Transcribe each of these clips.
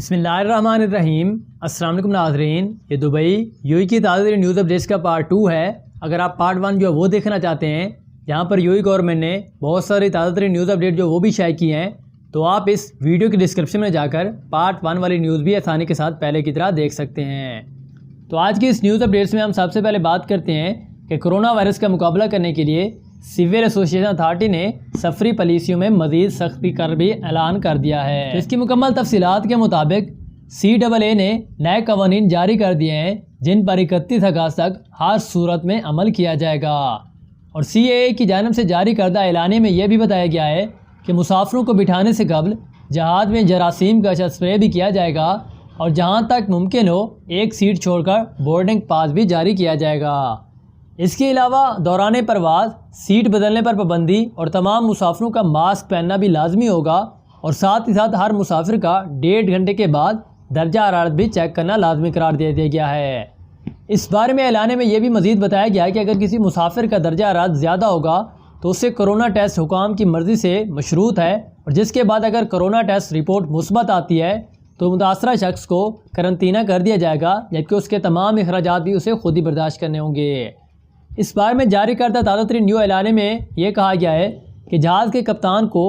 बिस्मिल्लाहिर्रहमानिर्रहीम। अस्सलाम वालेकुम नाज़रीन, ये दुबई यूएई की ताज़ा न्यूज़ अपडेट्स का पार्ट 2 है। अगर आप पार्ट 1 जो है वो देखना चाहते हैं, जहाँ पर यूएई गवर्नमेंट ने बहुत सारी ताज़ा न्यूज़ अपडेट जो वो भी शाये की हैं, तो आप इस वीडियो के डिस्क्रिप्शन में जाकर पार्ट 1 वाली न्यूज़ भी आसानी के साथ पहले की तरह देख सकते हैं। तो आज की इस न्यूज़ अपडेट्स में हम सबसे पहले बात करते हैं कि कोरोना वायरस का मुकाबला करने के लिए सिविल एसोसिएशन अथॉरिटी ने सफरी पॉलिसियों में मज़ीद सख्ती कर भी ऐलान कर दिया है। तो इसकी मुकम्मल तफसीलात के मुताबिक CAA ने नए कवानीन जारी कर दिए हैं, जिन पर 31 अगस्त तक हर सूरत में अमल किया जाएगा। और CAA की जानिब से जारी करदा ऐलाने में यह भी बताया गया है कि मुसाफिरों को बिठाने से कबल जहाज़ में जरासीम का स्प्रे भी किया जाएगा और जहां तक मुमकिन हो एक सीट छोड़कर बोर्डिंग पास भी जारी किया जाएगा। इसके अलावा दौरान परवाज़ सीट बदलने पर पाबंदी और तमाम मुसाफिरों का मास्क पहनना भी लाजमी होगा और साथ ही साथ हर मुसाफिर का 1.5 घंटे के बाद दर्जा हरारत भी चेक करना लाजमी करार दे दिया गया है। इस बारे में ऐलाने में यह भी मज़ीद बताया गया है कि अगर किसी मुसाफिर का दर्जा हरारत ज़्यादा होगा तो उससे कोरोना टेस्ट हुकाम की मर्ज़ी से मशरूत है और जिसके बाद अगर कोरोना टेस्ट रिपोर्ट मुस्बत आती है तो मुतासरा शख्स को करंतना कर दिया जाएगा, जबकि उसके तमाम अखराजात भी उसे खुद ही बर्दाश्त करने होंगे। इस बार में जारी करदा ताज़ा न्यू ऐलाने में यह कहा गया है कि जहाज़ के कप्तान को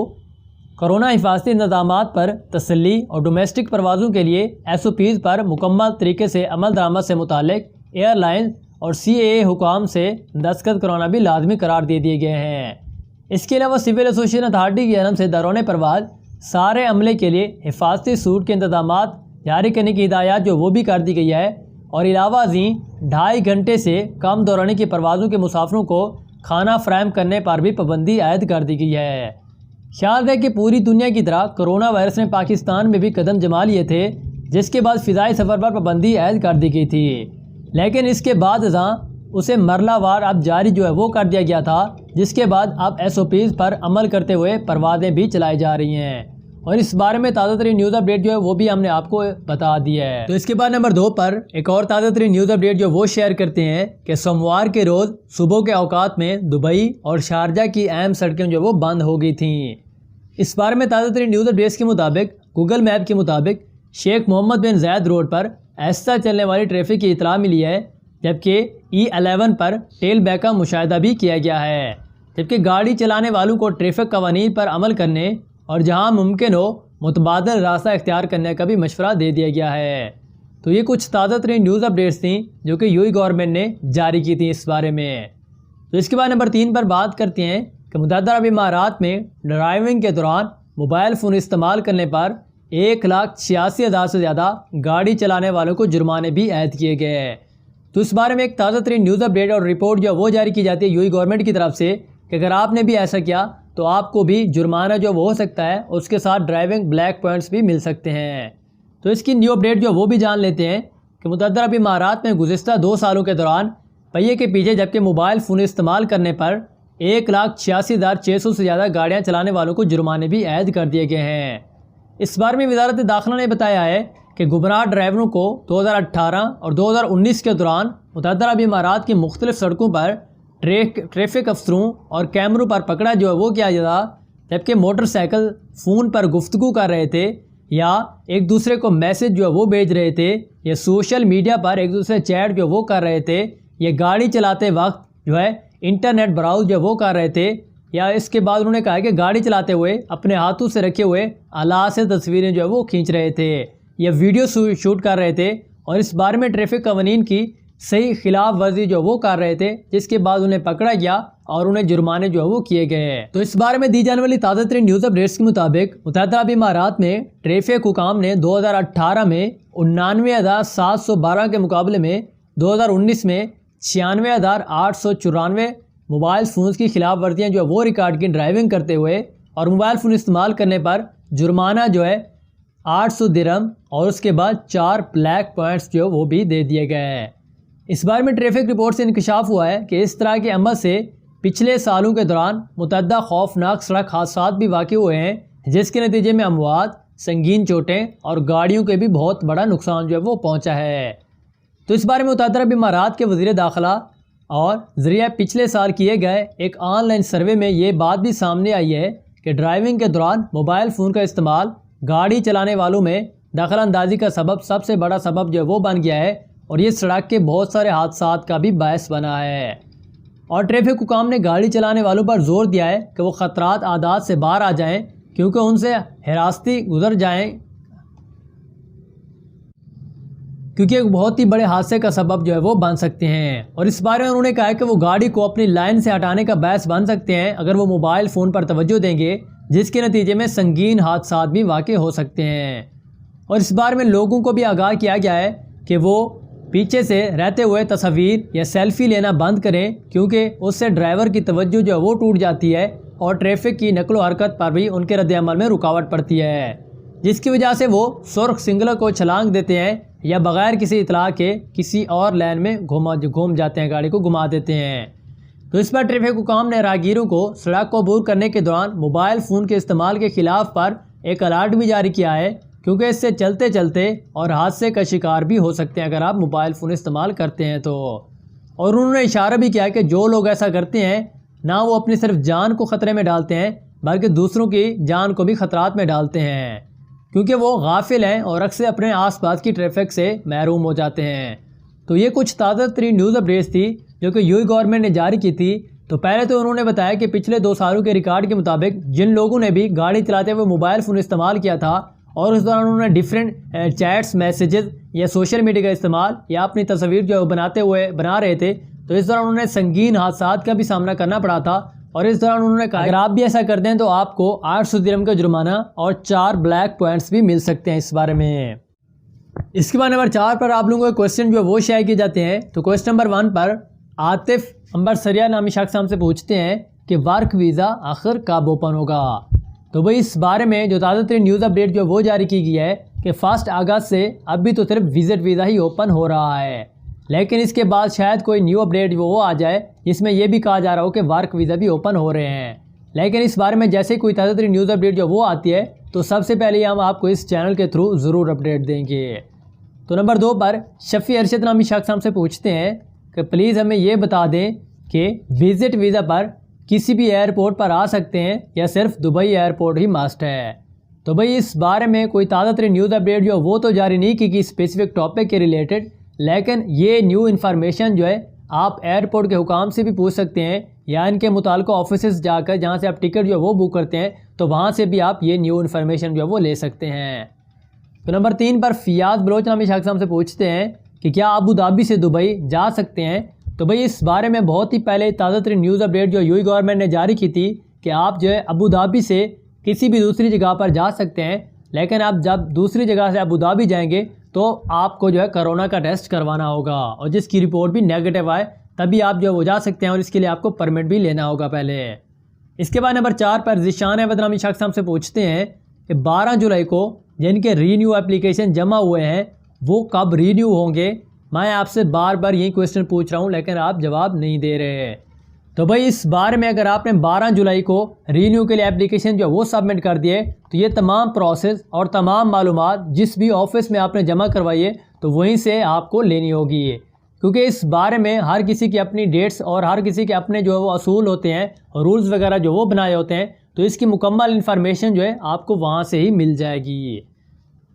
कोरोना हिफाजती इंतजामात पर तसल्ली और डोमेस्टिक परवाज़ों के लिए SOPs पर मुकम्मल तरीके से अमल दरामद से मुतालिक एयरलाइन और CAA हुकाम से दस्तखत कराना भी लाजमी करार दे दिए गए हैं। इसके अलावा सिविल एसोसिएशन अथॉरिटी की जानब से दौरान परवाज़ सारे अमले के लिए हिफाजती सूट के इंतजामात जारी करने की हिदायत जो वो भी कर दी गई है और अलावा 2.5 घंटे से कम दौरानी की परवाज़ों के मुसाफिरों को खाना फ्राहम करने पर भी पाबंदी आयद कर दी गई है। ख्याल है कि पूरी दुनिया की तरह कोरोना वायरस ने पाकिस्तान में भी कदम जमा लिए थे, जिसके बाद फ़िज़ाई सफ़र पर पाबंदी आयद कर दी गई थी, लेकिन इसके बाद उसे मरलावार अब जारी जो है वो कर दिया गया था, जिसके बाद अब SOPs पर अमल करते हुए परवाज़ें भी चलाई जा रही हैं। और इस बारे में ताज़ा तरीन न्यूज़ अपडेट जो है वो भी हमने आपको बता दिया है। तो इसके बाद नंबर 2 पर एक और ताज़ा तरीन न्यूज़ अपडेट जो वो शेयर करते हैं कि सोमवार के रोज़ सुबह के औकात में दुबई और शारजा की अहम सड़कें जो वो बंद हो गई थीं। इस बारे में ताज़ा तरीन न्यूज़ अपडेट्स के मुताबिक गूगल मैप के मुताबिक शेख मोहम्मद बिन ज़ायद रोड पर ऐसा चलने वाली ट्रैफिक की इतला मिली है, जबकि E11 पर टेल बैक का मुशाहिदा भी किया गया है। जबकि गाड़ी चलाने वालों को ट्रैफिक कवानीन पर अमल करने और जहां मुमकिन हो मुतबादल रास्ता इख्तियार करने का भी मशवरा दे दिया गया है। तो ये कुछ ताज़ा तरीन न्यूज़ अपडेट्स थी जो कि यूएई गवर्नमेंट ने जारी की थी इस बारे में। तो इसके बाद नंबर 3 पर बात करते हैं कि मुतहदा अरब इमारात में ड्राइविंग के दौरान मोबाइल फ़ोन इस्तेमाल करने पर 1,86,000 से ज़्यादा गाड़ी चलाने वालों को जुर्माने भी ऐद किए गए हैं। तो इस बारे में एक ताज़ा तरीन न्यूज़ अपडेट और रिपोर्ट जो वो जारी की जाती है यूएई गवर्नमेंट की तरफ से कि अगर आपने भी ऐसा किया तो आपको भी जुर्माना जो वो हो सकता है, उसके साथ ड्राइविंग ब्लैक पॉइंट्स भी मिल सकते हैं। तो इसकी न्यू अपडेट जो वो भी जान लेते हैं कि मुतहदा अरब इमारात में गुज़िश्ता 2 सालों के दौरान पहिए के पीछे जबकि मोबाइल फ़ोन इस्तेमाल करने पर 1,86,600 से ज़्यादा गाड़ियाँ चलाने वालों को जुर्माने भी ऐद कर दिए गए हैं। इस बारे में वज़ारत दाखिला ने बताया है कि गुमराह ड्राइवरों को 2018 और 2019 के दौरान मुतहदा अरब इमारात की मुख्तलिफ सड़कों पर ट्रैफिक अफसरों और कैमरों पर पकड़ा जो है वो किया जाता, जबकि मोटरसाइकिल फ़ोन पर गुफ्तगू कर रहे थे या एक दूसरे को मैसेज जो है वो भेज रहे थे या सोशल मीडिया पर एक दूसरे चैट जो वो कर रहे थे या गाड़ी चलाते वक्त जो है इंटरनेट ब्राउज जो वो कर रहे थे, या इसके बाद उन्होंने कहा कि गाड़ी चलाते हुए अपने हाथों से रखे हुए आलात से तस्वीरें जो है वो खींच रहे थे या वीडियो शूट कर रहे थे और इस बारे में ट्रैफिक कवानीन की सही खिलाफ वर्जी जो वो कर रहे थे, जिसके बाद उन्हें पकड़ा गया और उन्हें जुर्माने जो है वो किए गए। तो इस बारे में दी जाने वाली ताज़ा तरीन न्यूज़ अपडेट्स के मुताबिक मुतहदा अरब इमारात में ट्रैफिक हुकाम ने 2018 में 99,712 के मुकाबले में 2019 में 96,894 मोबाइल फ़ोन्स की खिलाफ वर्जियाँ जो है वो रिकॉर्ड की ड्राइविंग करते हुए और मोबाइल फ़ोन इस्तेमाल करने पर जुर्माना जो है 800 दिरहम और उसके बाद 4 ब्लैक पॉइंट्स जो वो भी दे दिए गए हैं। इस बारे में ट्रैफिक रिपोर्ट से इंकशाफ हुआ है कि इस तरह के अमल से पिछले सालों के दौरान मुतअद्दा खौफनाक सड़क हादसात भी वाक़ हुए हैं, जिसके नतीजे में अमवात, संगीन चोटें और गाड़ियों के भी बहुत बड़ा नुकसान जो है वो पहुँचा है। तो इस बारे में मुतहदा अरब इमारात के वज़ीर दाखिला और ज़रिया पिछले साल किए गए एक ऑनलाइन सर्वे में ये बात भी सामने आई है कि ड्राइविंग के दौरान मोबाइल फ़ोन का इस्तेमाल गाड़ी चलाने वालों में दखल अंदाजी का सबसे बड़ा सबब जो है वो बन गया है और ये सड़क के बहुत सारे हादसात का भी बायस बना है। और ट्रैफिक हुकाम ने गाड़ी चलाने वालों पर जोर दिया है कि वो ख़तरात आदात से बाहर आ जाएं, क्योंकि उनसे हिरासती गुजर जाएं, क्योंकि एक बहुत ही बड़े हादसे का सबब जो है वो बन सकते हैं। और इस बारे में उन्होंने कहा है कि वो गाड़ी को अपनी लाइन से हटाने का बायस बन सकते हैं अगर वो मोबाइल फ़ोन पर तवज्जो देंगे, जिसके नतीजे में संगीन हादसात भी वाक़ हो सकते हैं। और इस बारे में लोगों को भी आगाह किया गया है कि वो पीछे से रहते हुए तस्वीर या सेल्फ़ी लेना बंद करें, क्योंकि उससे ड्राइवर की तवज्जो जो है वो टूट जाती है और ट्रैफिक की नकलो हरकत पर भी उनके रद्द-ए-अमल में रुकावट पड़ती है, जिसकी वजह से वो सुर्ख सिग्नल को छलांग देते हैं या बग़ैर किसी इतला के किसी और लाइन में घूम जाते हैं, गाड़ी को घुमा देते हैं। तो इस पर ट्रैफिक हुकाम ने राहगीरों को सड़क को अबूर करने के दौरान मोबाइल फ़ोन के इस्तेमाल के ख़िलाफ़ पर एक अलर्ट भी जारी किया है, क्योंकि इससे चलते चलते और हादसे का शिकार भी हो सकते हैं अगर आप मोबाइल फ़ोन इस्तेमाल करते हैं तो। और उन्होंने इशारा भी किया कि जो लोग ऐसा करते हैं ना वो अपनी सिर्फ जान को ख़तरे में डालते हैं बल्कि दूसरों की जान को भी ख़तरात में डालते हैं, क्योंकि वो गाफिल हैं और अक्सर अपने आसपास की ट्रैफिक से महरूम हो जाते हैं। तो ये कुछ ताज़ा तरीन न्यूज़ अपडेट्स थी जो कि यूएई गवर्नमेंट ने जारी की थी। तो पहले तो उन्होंने बताया कि पिछले 2 सालों के रिकॉर्ड के मुताबिक जिन लोगों ने भी गाड़ी चलाते हुए मोबाइल फ़ोन इस्तेमाल किया था और उस दौरान उन्होंने डिफरेंट चैट्स, मैसेजेस या सोशल मीडिया का इस्तेमाल या अपनी तस्वीर जो बना रहे थे, तो इस दौरान उन्हें संगीन हादसात का भी सामना करना पड़ा था। और इस दौरान उन्होंने कहा अगर आप भी ऐसा करते हैं तो आपको 800 दिरहम का जुर्माना और 4 ब्लैक पॉइंट्स भी मिल सकते हैं इस बारे में। इसके बाद नंबर 4 पर आप लोगों के क्वेश्चन जो वो शेयर किए जाते हैं। तो क्वेश्चन नंबर 1 पर आतिफ अंबर सरिया नामी शख्स हमसे पूछते हैं कि वर्क वीज़ा आखिर कब ओपन होगा। तो भाई इस बारे में जो ताज़ा तरीन न्यूज़ अपडेट जो वो जारी की गई है कि 1 अगस्त से अभी तो सिर्फ विजिट वीज़ा ही ओपन हो रहा है, लेकिन इसके बाद शायद कोई न्यू अपडेट वो आ जाए जिसमें यह भी कहा जा रहा हो कि वर्क वीज़ा भी ओपन हो रहे हैं। लेकिन इस बारे में जैसे कोई ताज़ा तरीन न्यूज़ अपडेट जो वो आती है तो सबसे पहले हम आपको इस चैनल के थ्रू ज़रूर अपडेट देंगे। तो नंबर 2 पर शफ़ी अरशद नामी शख्स हमसे पूछते हैं कि प्लीज़ हमें ये बता दें कि विज़िट वीज़ा पर किसी भी एयरपोर्ट पर आ सकते हैं या सिर्फ दुबई एयरपोर्ट ही मस्ट है। तो भाई इस बारे में कोई ताज़ा तरीन न्यूज़ अपडेट जो वो तो जारी नहीं की स्पेसिफिक टॉपिक के रिलेटेड, लेकिन ये न्यू इन्फॉर्मेशन जो है आप एयरपोर्ट के हुकाम से भी पूछ सकते हैं या इनके मुताल्लिक़ ऑफिस जाकर जहाँ से आप टिकट जो है वो बुक करते हैं तो वहाँ से भी आप ये न्यू इन्फॉर्मेशन जो है वो ले सकते हैं। तो नंबर 3 पर फियाज बलोच नामी शख्स हमसे पूछते हैं कि क्या अबू धाबी से दुबई जा सकते हैं। तो भाई इस बारे में बहुत ही पहले ताज़ा तरीन न्यूज़ अपडेट जो यूएई गवर्नमेंट ने जारी की थी कि आप जो है अबू धाबी से किसी भी दूसरी जगह पर जा सकते हैं, लेकिन आप जब दूसरी जगह से अबू धाबी जाएंगे तो आपको जो है कोरोना का टेस्ट करवाना होगा और जिसकी रिपोर्ट भी नेगेटिव आए तभी आप जो वो जा सकते हैं और इसके लिए आपको परमिट भी लेना होगा पहले। इसके बाद नंबर 4 पर ज़िशान अहमद नामी शख्स हमसे पूछते हैं कि 12 जुलाई को जिनके रीन्यू एप्लीकेशन जमा हुए हैं वो कब रीन्यू होंगे। मैं आपसे बार बार यही क्वेश्चन पूछ रहा हूँ लेकिन आप जवाब नहीं दे रहे हैं। तो भाई इस बारे में अगर आपने 12 जुलाई को रीन्यू के लिए एप्लीकेशन जो वो सबमिट कर दिए तो ये तमाम प्रोसेस और तमाम मालूमात जिस भी ऑफिस में आपने जमा करवाई है तो वहीं से आपको लेनी होगी, क्योंकि इस बारे में हर किसी की अपनी डेट्स और हर किसी के अपने जो है वो असूल होते हैं और रूल्स वगैरह जो वो बनाए होते हैं, तो इसकी मुकम्मल इन्फॉर्मेशन जो है आपको वहाँ से ही मिल जाएगी।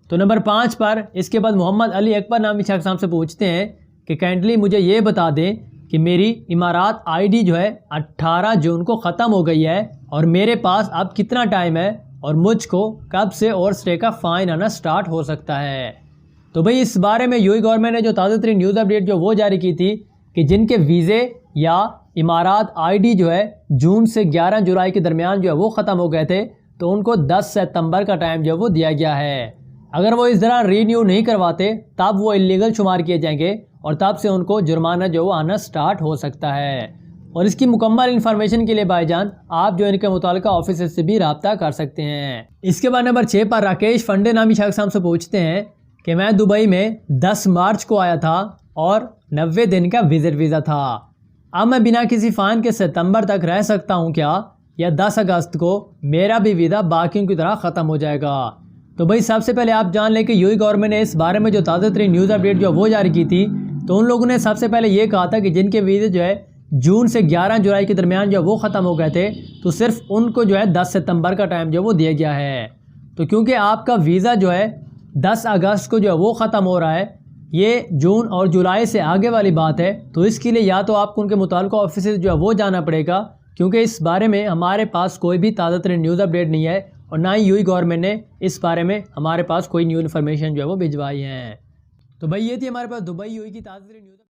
तो नंबर 5 पर इसके बाद मोहम्मद अली अकबर नामी शख्स हमसे पूछते हैं कि काइंडली मुझे ये बता दें कि मेरी इमारात आईडी जो है 18 जून को ख़त्म हो गई है और मेरे पास अब कितना टाइम है और मुझको कब से और स्टे का फ़ाइन आना स्टार्ट हो सकता है। तो भाई इस बारे में यूएई गवर्नमेंट ने जो ताज़ा तरीन न्यूज़ अपडेट जो वो जारी की थी कि जिनके वीज़े या इमारात आईडी जो है जून से 11 जुलाई के दरमियान जो है वो ख़त्म हो गए थे तो उनको 10 सितंबर का टाइम जो वो दिया गया है। अगर वो इस दौरान रीन्यू नहीं करवाते तब वो इलीगल शुमार किए जाएंगे और तब से उनको जुर्माना जो वो आना स्टार्ट हो सकता है। और इसकी मुकम्मल इन्फॉर्मेशन के लिए भाईजान आप जो इनके मुताल्लिक़ ऑफिस से भी रब्ता कर सकते हैं। इसके बाद नंबर 6 पर राकेश फंडे नामी शख्स हमसे पूछते हैं कि मैं दुबई में 10 मार्च को आया था और 90 दिन का विजिट वीज़ा था। अब मैं बिना किसी फ़ाइन के सितंबर तक रह सकता हूँ क्या, या 10 अगस्त को मेरा भी वीज़ा बाकियों की तरह ख़त्म हो जाएगा। तो भाई सबसे पहले आप जान लें कि यूएई गवर्नमेंट ने इस बारे में जो ताज़ा तरीन न्यूज़ अपडेट जो वो जारी की थी तो उन लोगों ने सबसे पहले ये कहा था कि जिनके वीज़े जो है जून से 11 जुलाई के दरमियान जो वो ख़त्म हो गए थे तो सिर्फ उनको जो है 10 सितंबर का टाइम जो वो दिया गया है। तो क्योंकि आपका वीज़ा जो है 10 अगस्त को जो है वो ख़त्म हो रहा है। ये जून और जुलाई से आगे वाली बात है। तो इसके लिए या तो आपको उनके मुताल्लिक़ ऑफिस से जो है वो जाना पड़ेगा, क्योंकि इस बारे में हमारे पास कोई भी ताज़ा तरीन न्यूज़ अपडेट नहीं है और ना ही यूएई गवर्नमेंट ने इस बारे में हमारे पास कोई न्यू इन्फॉर्मेशन जो है वो भिजवाई है। तो भाई ये थी हमारे पास दुबई यूएई की ताज़ा तरीन न्यूज़।